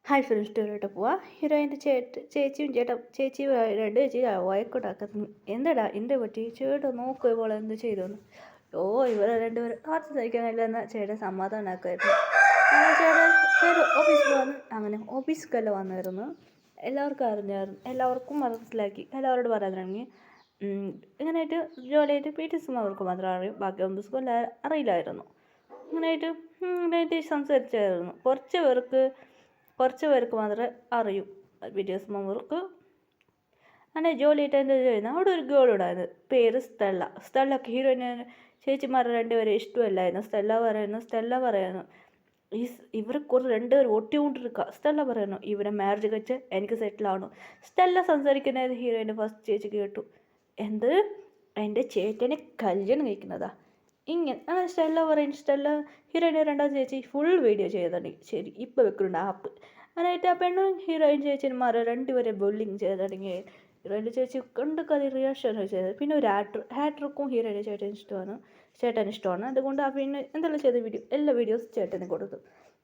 Hi friends സ്റ്റോറിലോട്ട് പോവാം. ഹീറോയിൻ്റെ ചേച്ചി രണ്ട് ചേച്ചി വഴക്കുണ്ടാക്കുന്നു. എന്താടാ എൻ്റെ പറ്റി ചേട്ടൻ നോക്കുക ഇപ്പോൾ എന്ത് ചെയ്തോന്ന്. ഇവരെ രണ്ടുപേരും കാത്തു സഹിക്കാനില്ലെന്ന ചേട്ടൻ സമാധാനമാക്കുമായിരുന്നു. അങ്ങനെ ചേട്ടൻ ഓഫീസിൽ വന്ന് അങ്ങനെ ഓഫീസിലേക്കല്ല വന്നായിരുന്നു. എല്ലാവർക്കും അറിഞ്ഞായിരുന്നു, എല്ലാവർക്കും മനസ്സിലാക്കി, എല്ലാവരോടും പറയാൻ തുടങ്ങി. ഇങ്ങനെയായിട്ട് ജോലിയായിട്ട് പീറ്റേഴ്സും അവർക്ക് മാത്രം അറിയും, ബാക്കി ഓഫീസും അറിയില്ലായിരുന്നു. ഇങ്ങനെയായിട്ട് സംസാരിച്ചായിരുന്നു. കുറച്ച് പേർക്ക് മാത്രമേ അറിയൂ. പീറ്റേഴ്സ് മെമ്പർക്ക് അങ്ങനെ ജോലിയായിട്ട് എന്താ ചെയ്യുന്നത്. അവിടെ ഒരു ഗേൾ ഉണ്ടായിരുന്നു, പേര് സ്റ്റെല്ലക്ക് ഹീറോയിന് ചേച്ചിമാരെ രണ്ടുപേരെ ഇഷ്ടമല്ലായിരുന്നു. സ്റ്റെല്ല പറയുന്നു ഇവരെ കുറച്ച് രണ്ടുപേരും ഒട്ടിക്കൊണ്ടിരിക്കുക. സ്റ്റെല്ല പറയുന്നു ഇവരെ മാരേജ് കഴിച്ച് എനിക്ക് സെറ്റിലാവണം. സ്റ്റെല്ല സംസാരിക്കുന്നത് ഹീറോയിൻ്റെ ഫസ്റ്റ് ചേച്ചി കേട്ടു. എന്ത്, എൻ്റെ ചേട്ടനെ കല്യാണം കഴിക്കുന്നതാ ഇങ്ങനെ സ്റ്റെല്ല ഹീറോയിൻ്റെ രണ്ടാമത്തെ ചേച്ചി ഫുൾ വീഡിയോ ചെയ്തതാണ്. ശരി, ഇപ്പോൾ വെക്കുന്നുണ്ട് ആപ്പ്. അങ്ങനെയായിട്ട് ആ പെണ്ണും ഹീറോയിൻ ചേച്ചിമാരെ രണ്ടുപേരെ ബുള്ളിങ് ചെയ്ത് തുടങ്ങി. ഹീറോയിൻ്റെ ചേച്ചി കണ്ടൊക്കെ അത് റിയാക്ഷൻ ചെയ്തത്. പിന്നെ ഒരു ഹാറ്റർക്കും ഹീറോയിൻ്റെ ചേട്ടൻ ഇഷ്ടമാണ്. അതുകൊണ്ട് ആ പിന്നെ എന്തെല്ലാം ചെയ്ത എല്ലാ വീഡിയോസ് ചേട്ടന് കൊടുത്തു.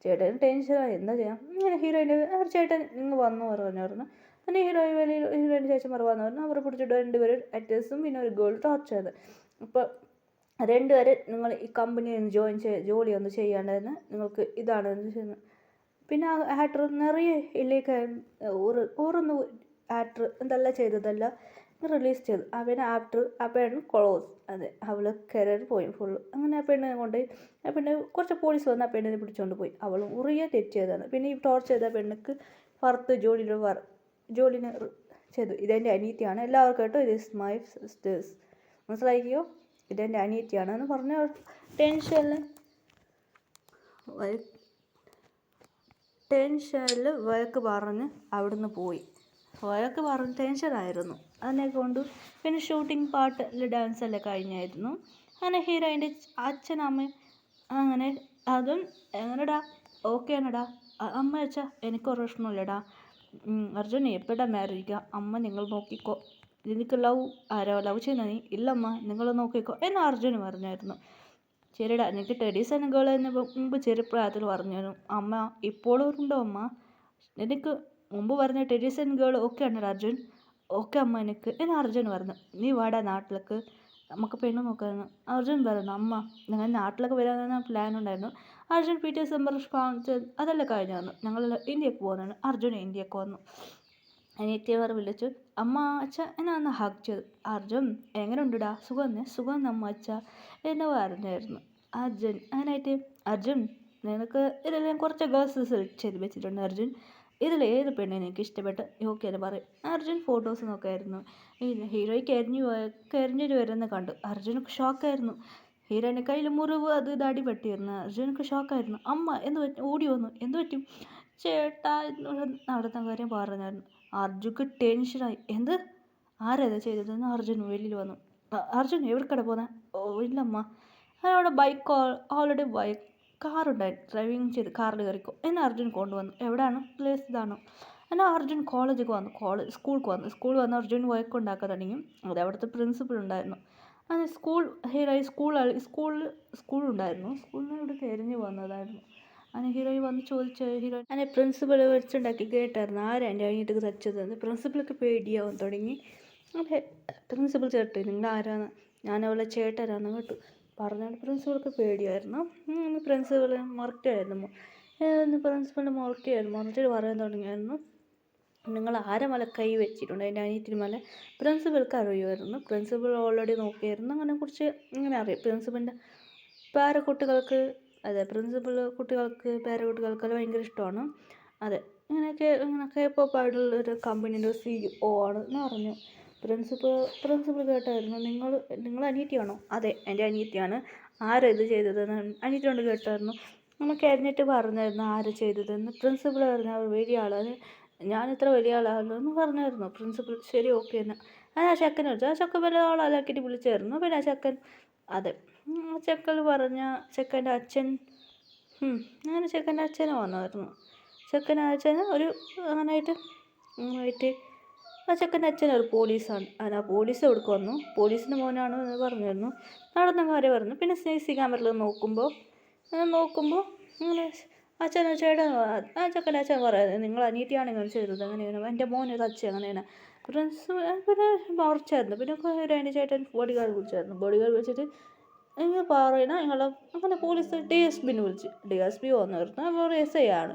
ചേട്ടന് ടെൻഷനായി, എന്താ ചെയ്യാം. ഇങ്ങനെ ഹീറോയിൻ്റെ ചേട്ടൻ ഇങ്ങ് വന്നു പറഞ്ഞായിരുന്നു. പിന്നെ ഹീറോയിൻ്റെ ചേച്ചിമാർ വന്നു പറഞ്ഞു. അവരെ പിടിച്ചിട്ട് രണ്ടുപേരും അറ്റേഴ്സും പിന്നെ ഒരു ഗേൾ ടോർച്ച് ചെയ്ത്. അപ്പോൾ രണ്ടുപേരെ നിങ്ങൾ ഈ കമ്പനിയിൽ നിന്ന് ജോലി ഒന്നും ചെയ്യാണ്ടായിരുന്നു, നിങ്ങൾക്ക് ഇതാണ് ചെയ്യുന്നത്. പിന്നെ ആ ഹാറ്റർ നിറയെ ഇല്ലേക്ക് ഓരോന്ന് ഹാറ്റർ എന്തെല്ലാം ചെയ്തതല്ല റിലീസ് ചെയ്തു. ആ പെണ്ണ് ക്ലോസ്. അതെ, അവൾ കരിയർ പോയി ഫുള്ള്. അങ്ങനെ ആ പെണ്ണിനെ കൊണ്ട് കുറച്ച് പോലീസ് വന്ന് ആ പെണ്ണിനെ പിടിച്ചുകൊണ്ട് പോയി. അവളും ഉറിയെ തെറ്റ് ചെയ്തതാണ്. പിന്നെ ഈ ടോർച്ച് ചെയ്ത പെണ്ണിക്ക് പുറത്ത് ജോലിന് ചെയ്തു. ഇതെൻ്റെ അനിയത്തിയാണ്, എല്ലാവർക്കും കേട്ടോ, ഇത് ഇസ് മൈ സിസ്റ്റേഴ്സ്, മനസ്സിലാക്കിയോ, ഇതെൻ്റെ അനിയത്തിയാണ് എന്ന് പറഞ്ഞ ടെൻഷനിൽ വഴക്ക് പറഞ്ഞ് അവിടുന്ന് പോയി. വഴക്ക് പറഞ്ഞ് ടെൻഷനായിരുന്നു. അതിനെ കൊണ്ട് പിന്നെ ഷൂട്ടിംഗ് പാട്ടിൽ ഡാൻസ് എല്ലാം കഴിഞ്ഞായിരുന്നു. അങ്ങനെ ഹീറോയിൻ്റെ അച്ഛനമ്മയും അങ്ങനെ അതും എങ്ങനെടാ ഓക്കെ ആണെടാ അമ്മ വെച്ചാൽ എനിക്കൊരു പ്രശ്നമില്ലടാ. അർജുൻ എപ്പോഴാ മാറിയിരിക്കുക, അമ്മ നിങ്ങൾ നോക്കിക്കോ, നിനക്ക് ലവ് ചെയ്യുന്ന നീ ഇല്ലമ്മ നിങ്ങൾ നോക്കിക്കോ എന്ന് അർജുന് പറഞ്ഞായിരുന്നു. ശരിടാ, എനിക്ക് ടെഡീസ് എന്ന ഗേൾ എന്ന് മുമ്പ് ചെറുപ്രായത്തിൽ പറഞ്ഞു. അമ്മ ഇപ്പോഴും ഉണ്ടോ അമ്മ, എനിക്ക് മുമ്പ് പറഞ്ഞ ടെഡീസ് എന്ന ഗേൾ ഓക്കെ ആണോ അർജുൻ? ഓക്കെ അമ്മ എനിക്ക് എന്ന് അർജുൻ പറഞ്ഞു. നീ വാടാ നാട്ടിലേക്ക്, നമുക്ക് പെണ്ണ് നോക്കാമെന്ന് അർജുൻ പറഞ്ഞു. അമ്മ ഞങ്ങൾ നാട്ടിലൊക്കെ വരാമെന്ന പ്ലാൻ ഉണ്ടായിരുന്നു. അർജുൻ പീറ്റേഴ്സ് കാണിച്ച് അതെല്ലാം കഴിഞ്ഞു വന്നു. ഞങ്ങൾ ഇന്ത്യക്ക് പോകുന്നതാണ്. അർജുൻ ഇന്ത്യക്ക് വന്നു. അനിയത്തിയവർ വിളിച്ചു. അമ്മ അച്ഛ എന്നെ ഒന്ന് ഹഗ് ചെയ്തു. അർജുൻ എങ്ങനെ ഉണ്ടടാ, സുഖം അമ്മ അച്ഛ എന്ന് പറഞ്ഞായിരുന്നു അർജുൻ. അങ്ങനെയായിട്ട് അർജുൻ നിനക്ക് ഇതെല്ലാം കുറച്ച് ഗേൾസ് സെലക്ട് ചെയ്ത് വെച്ചിട്ടുണ്ട് അർജുൻ, ഇതിൽ ഏത് പെണ്ണിനെ എനിക്ക് ഇഷ്ടപ്പെട്ട് ഓക്കെ എന്ന് പറയും. അർജുൻ ഫോട്ടോസ് നോക്കായിരുന്നു. ഹീറോയ്ക്ക് കരിഞ്ഞിട്ട് വരുന്ന കണ്ടു. അർജുനക്ക് ഷോക്കായിരുന്നു. ഹീറോയിൻ്റെ കയ്യിൽ മുറിവ് അത് ഇത് അടിപെട്ടിരുന്നു. അർജുനക്ക് ഷോക്കായിരുന്നു. അമ്മ എന്ത് പറ്റും, ഓടി വന്നു. എന്ത് പറ്റും ചേട്ടാ നടന്ന കാര്യം പറഞ്ഞായിരുന്നു. അർജുക്ക് ടെൻഷനായി. എന്ത്, ആരേതാ ചെയ്തതെന്ന് അർജുൻ വെളിയിൽ വന്നു. അർജുൻ എവിടെക്കട പോകുന്നത്? ഇല്ലമ്മ, അവിടെ ഓൾറെഡി കാറുണ്ടായിരുന്നു, ഡ്രൈവിങ് ചെയ്ത് കാറിൽ കയറിക്കോ എന്ന് അർജുൻ കൊണ്ടുവന്നു. എവിടെയാണ് പ്ലേസ് ഇതാണോ? എന്നാൽ അർജുൻ കോളേജിലേക്ക് വന്നു. സ്കൂളിൽ വന്ന് അർജുൻ വഴക്കുണ്ടാക്കാൻ തുടങ്ങി. അത് അവിടുത്തെ പ്രിൻസിപ്പൽ ഉണ്ടായിരുന്നു. അങ്ങനെ സ്കൂളുണ്ടായിരുന്നു. സ്കൂളിൽ ഇവിടെ തിരിഞ്ഞു വന്നതായിരുന്നു. അങ്ങനെ ഹീറോയിൻ വന്ന് ചോദിച്ചു. അങ്ങനെ പ്രിൻസിപ്പൾ വെച്ചുണ്ടാക്കി കേട്ടായിരുന്നു ആരാ എൻ്റെ അനിയത്തിക്ക് തച്ചതെന്ന്. പ്രിൻസിപ്പൾക്ക് പേടിയാവാൻ തുടങ്ങി. അതെ, പ്രിൻസിപ്പൾ ചേട്ടൻ നിങ്ങൾ ആരാന്ന്, ഞാൻ അവളെ ചേട്ടനാന്ന് കേട്ടു പറഞ്ഞാൽ പ്രിൻസിപ്പൾക്ക് പേടിയായിരുന്നു. പ്രിൻസിപ്പൽ മറിച്ചിട്ട് പറയാൻ തുടങ്ങിയായിരുന്നു. നിങ്ങൾ ആരെ മല കൈ വെച്ചിട്ടുണ്ട് എൻ്റെ അനിയത്തിന് മല പ്രിൻസിപ്പൾക്ക് അറിയുമായിരുന്നു. പ്രിൻസിപ്പൾ ഓൾറെഡി നോക്കിയായിരുന്നു. അങ്ങനെ കുറിച്ച് ഇങ്ങനെ അറിയാം. പ്രിൻസിപ്പലിൻ്റെ കുട്ടികൾക്ക് പേരക്കുട്ടികൾക്കെല്ലാം ഭയങ്കര ഇഷ്ടമാണ്. അതെ, ഇങ്ങനെ K-pop ആയിട്ടുള്ളൊരു കമ്പനീൻ്റെ CEO ആണ് എന്ന് പറഞ്ഞു. പ്രിൻസിപ്പൾ കേട്ടായിരുന്നു. നിങ്ങൾ അനിയത്തിയാണോ? അതെ, എൻ്റെ അനിയത്തിയാണ്. ആരാ ഇത് ചെയ്തതെന്ന് അനിയത്തിയോട് കേട്ടായിരുന്നു. നമുക്ക് അറിഞ്ഞിട്ട് പറഞ്ഞായിരുന്നു ആര് ചെയ്തതെന്ന്. പ്രിൻസിപ്പൾ പറഞ്ഞു അവർ വലിയ ആളാണ്, ഞാൻ ഇത്ര വലിയ ആളാണല്ലോ എന്ന് പറഞ്ഞായിരുന്നു പ്രിൻസിപ്പൾ. ശരി ഓക്കെ എന്ന് ആ ചെക്കനെ വിളിച്ചു. ആ ചെക്കൻ വലിയ ആളാക്കിയിട്ട് വിളിച്ചായിരുന്നു. പിന്നെ ആ ചെക്കൻ അതെ ചെക്കൻ്റെ അച്ഛൻ അങ്ങനെ ചെക്കൻ്റെ അച്ഛനെ വന്നായിരുന്നു. ചെക്കൻ്റെ അച്ഛന് ഒരു അങ്ങനായിട്ട് ആ ചെക്കൻ്റെ അച്ഛൻ ഒരു പോലീസാണ്. ആ പോലീസ് എവിടേക്ക് വന്നു, പോലീസിൻ്റെ മോനാണ് എന്ന് പറഞ്ഞിരുന്നു. നടന്ന കാര്യം പറഞ്ഞു. പിന്നെ CC ക്യാമറയിൽ നോക്കുമ്പോൾ അങ്ങനെ അച്ഛനോ ചേട്ടൻ ആ ചെക്കൻ്റെ അച്ഛൻ പറയുന്നത് നിങ്ങൾ അനിയത്തിയാണ് ഇങ്ങനെ ചെയ്തത് അങ്ങനെയാണ് എൻ്റെ മോനൊരു അച്ഛൻ അങ്ങനെയാണ് പിന്നെ മറിച്ചായിരുന്നു പിന്നെ അതിൻ്റെ ചേട്ടൻ ബോഡി ഗാർഡ് വിളിച്ചായിരുന്നു ബോഡി ഗാർഡ് വിളിച്ചിട്ട് ഇങ്ങനെ പറയണ നിങ്ങളെ അങ്ങനെ പോലീസ് DSPനെ വിളിച്ച് DSP വന്നായിരുന്നു അവർ SI ആണ്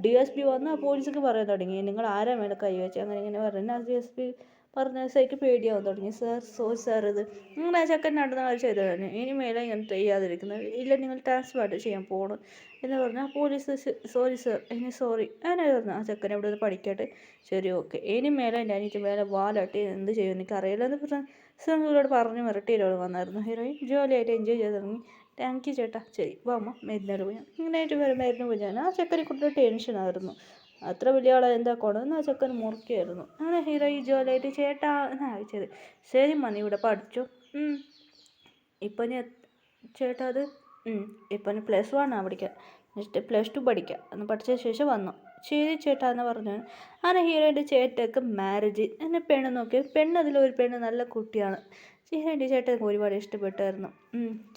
DSP വന്ന് പോലീസൊക്കെ പറയാൻ തുടങ്ങി നിങ്ങൾ ആരാ മേലെ കൈവച്ച് അങ്ങനെ ഇങ്ങനെ പറഞ്ഞു DSP പറഞ്ഞ SIക്ക് പേടിയാവാൻ തുടങ്ങി സാർ ഇത് നിങ്ങൾ ആ ചെക്കൻ നടന്ന കാര്യം ചെയ്തു തന്നെ ഇനി മേലെ ഇങ്ങനെ ചെയ്യാതിരിക്കുന്നത് ഇല്ല നിങ്ങൾ ട്രാൻസ്ഫർ ചെയ്യാൻ പോകണം എന്ന് പറഞ്ഞാൽ പോലീസ് സോറി സാർ ഇനി സോറി അങ്ങനെ പറഞ്ഞു ആ ചെക്കൻ ഇവിടെ നിന്ന് പഠിക്കട്ടെ ശരി ഓക്കെ ഇനി മേലെ എൻ്റെ അനിയത്തി മേലെ വാലാട്ടി എന്ത് ചെയ്യും എനിക്കറിയില്ല എന്ന് പറഞ്ഞാൽ സിംഗിളോട് പറഞ്ഞു മിരട്ടിയിലോട് വന്നായിരുന്നു ഹീറോയിൻ ജോലിയായിട്ട് എൻജോയ് ചെയ്ത് തുടങ്ങി താങ്ക് യു ചേട്ടാ ശരി വാമ്മ മരുന്നോട് പോയി ഇങ്ങനെയായിട്ട് മരുന്ന് പോയി ഞാൻ ആ ചെക്കനെ കുട്ടിയുടെ ടെൻഷനായിരുന്നു അത്ര വലിയ ആളെ എന്താക്കണമെന്ന് ആ ചെക്കൻ മുറുക്കിയായിരുന്നു അങ്ങനെ ഹീറോയിൻ ജോലിയായിട്ട് ചേട്ടാ എന്നാ അയച്ചത് ശരി മണി ഇവിടെ പഠിച്ചു ഇപ്പം ഞാൻ ചേട്ടാ അത് ഇപ്പം +1 പഠിക്കാൻ നെക്സ്റ്റ് +2 പഠിക്കാം എന്ന് പഠിച്ച ശേഷം വന്നു ശരി ചേട്ടാ എന്ന് പറഞ്ഞു അങ്ങനെ ഹീറോയിൻ്റെ ചേട്ടക്ക് മാരേജ് എന്നെ പെണ്ണ് നോക്കി പെണ്ണ് അതിലൊരു പെണ്ണ് നല്ല കുട്ടിയാണ് ഹീറോയിൻ്റെ ചേട്ടന് ഒരുപാട് ഇഷ്ടപ്പെട്ടായിരുന്നു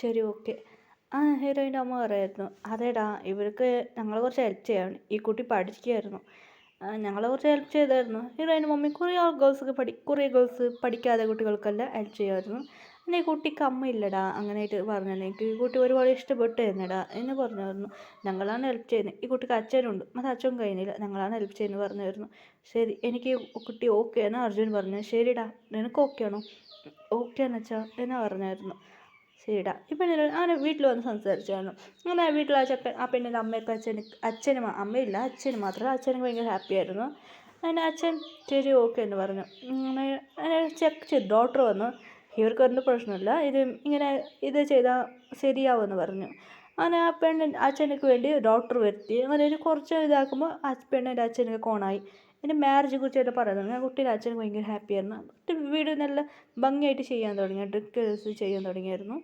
ശരി ഓക്കെ ആ ഹീറോയിൻ്റെ അമ്മ പറയായിരുന്നു അതേടാ ഇവർക്ക് ഞങ്ങൾ കുറച്ച് ഹെൽപ്പ് ചെയ്യാൻ ഈ കുട്ടി പഠിക്കുകയായിരുന്നു ഞങ്ങളെ കുറച്ച് ഹെൽപ്പ് ചെയ്തായിരുന്നു ഹീറോയിൻ്റെ മമ്മി കുറേ ഗേൾസ് പഠിക്കാതെ കുട്ടികൾക്കെല്ലാം ഹെൽപ്പ് ചെയ്യുമായിരുന്നു പിന്നെ ഈ കുട്ടിക്ക് അമ്മയില്ലടാ അങ്ങനെയായിട്ട് പറഞ്ഞു എനിക്ക് ഈ കുട്ടി ഒരുപാട് ഇഷ്ടപ്പെട്ടായിരുന്നടാ എന്ന് പറഞ്ഞായിരുന്നു ഞങ്ങളാണ് ഹെൽപ്പ് ചെയ്യുന്നത് ഈ കുട്ടിക്ക് അച്ഛനുണ്ട് അത് അച്ഛൻ കഴിയുന്നില്ല ഞങ്ങളാണ് ഹെൽപ്പ് ചെയ്യുന്നത് പറഞ്ഞായിരുന്നു ശരി എനിക്ക് കുട്ടി ഓക്കെ എന്ന് അർജുൻ പറഞ്ഞു ശരിടാ നിനക്ക് ഓക്കെ ആണോ ഓക്കെ എന്ന് വെച്ചാൽ എന്ന് പറഞ്ഞായിരുന്നു ശരിടാ ഈ പെണ്ണിന് അങ്ങനെ വീട്ടിൽ വന്ന് സംസാരിച്ചായിരുന്നു അങ്ങനെ വീട്ടിൽ ആ പെണ്ണിൻ്റെ അമ്മയൊക്കെ അച്ഛനും അമ്മയില്ല അച്ഛന് മാത്രം അച്ഛനൊക്കെ ഭയങ്കര ഹാപ്പി ആയിരുന്നു അങ്ങനെ അച്ഛൻ ശരി ഓക്കെ എന്ന് പറഞ്ഞു അങ്ങനെ ചെക്ക് ചെയ്തു ഡോക്ടർ വന്നു ഇവർക്ക് ഒന്നും പ്രശ്നമില്ല ഇത് ചെയ്താൽ ശരിയാവുമെന്ന് പറഞ്ഞു അങ്ങനെ ആ അച്ഛനക്ക് വേണ്ടി ഡോക്ടർ വരുത്തി അങ്ങനെ ഒരു കുറച്ച് ഇതാക്കുമ്പോൾ ആ പെണ്ണിൻ്റെ അച്ഛനൊക്കെ കോണായി എൻ്റെ മാരേജെ കുറിച്ചൊക്കെ പറയുന്നത് ആ കുട്ടിയുടെ അച്ഛൻ ഭയങ്കര ഹാപ്പിയായിരുന്നു വീട് നല്ല ഭംഗിയായിട്ട് ചെയ്യാൻ തുടങ്ങി ഡ്രഗ് ചെയ്യാൻ തുടങ്ങിയായിരുന്നു